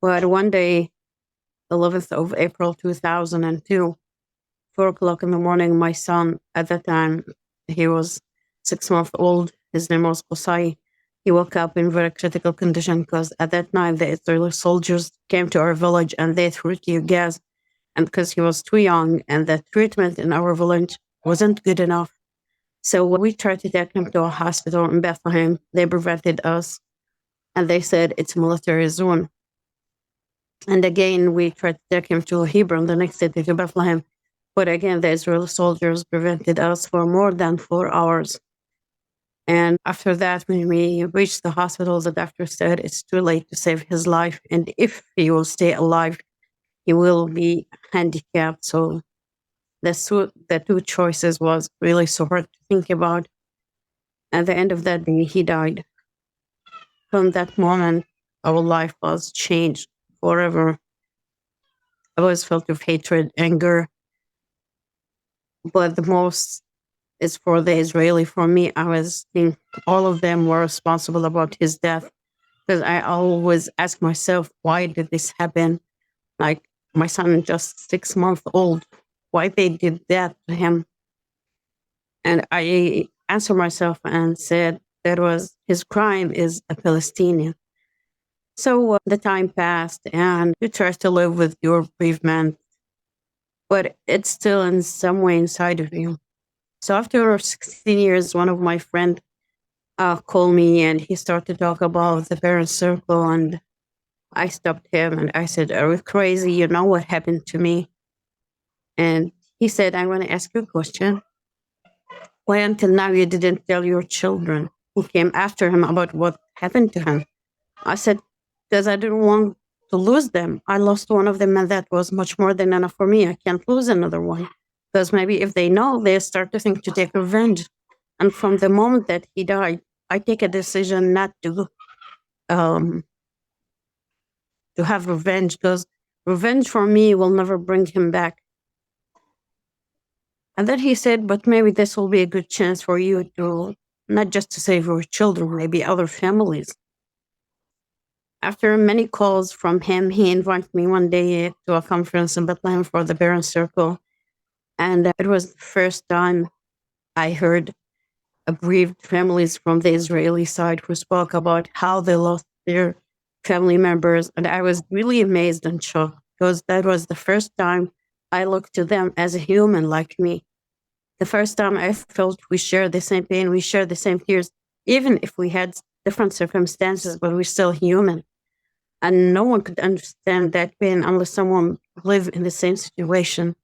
But one day, 11th of April 2002, 4 o'clock in the morning, my son, at that time, he was 6 months old. His name was Qusay. He woke up in very critical condition because at that night the Israeli soldiers came to our village and they threw tear gas. And because he was too young and the treatment in our village wasn't good enough. So we tried to take him to a hospital in Bethlehem. They prevented us and they said it's a military zone. And again, we tried to take him to Hebron, the next city to Bethlehem. But again, the Israeli soldiers prevented us for more than 4 hours. And after that, when we reached the hospital, the doctor said it's too late to save his life. And if he will stay alive, he will be handicapped. So the two choices was really so hard to think about. At the end of that day, he died. From that moment, our life was changed forever. I was filled with hatred, anger, but the most is for the Israeli. For me, I was think all of them were responsible about his death because I always ask myself, why did this happen? Like my son is just 6 months old. Why they did that to him? And I answered myself and said that was his crime is a Palestinian. So the time passed and you try to live with your bereavement, but it's still in some way inside of you. So after 16 years, one of my friends called me and he started to talk about the parent circle. And I stopped him and I said, are you crazy? You know what happened to me? And he said, I want to ask you a question. Why until now you didn't tell your children who came after him about what happened to him? I said, because I didn't want to lose them. I lost one of them and that was much more than enough for me. I can't lose another one. Because maybe if they know, they start to think to take revenge. And from the moment that he died, I take a decision not to have revenge, because revenge for me will never bring him back. And then he said, but maybe this will be a good chance for you to, not just to save your children, maybe other families. After many calls from him, he invited me one day to a conference in Bethlehem for the Parent Circle. And it was the first time I heard bereaved families from the Israeli side who spoke about how they lost their family members. And I was really amazed and shocked because that was the first time I looked to them as a human like me. The first time I felt we share the same pain, we share the same tears, even if we had different circumstances, but we're still human. And no one could understand that pain unless someone lived in the same situation.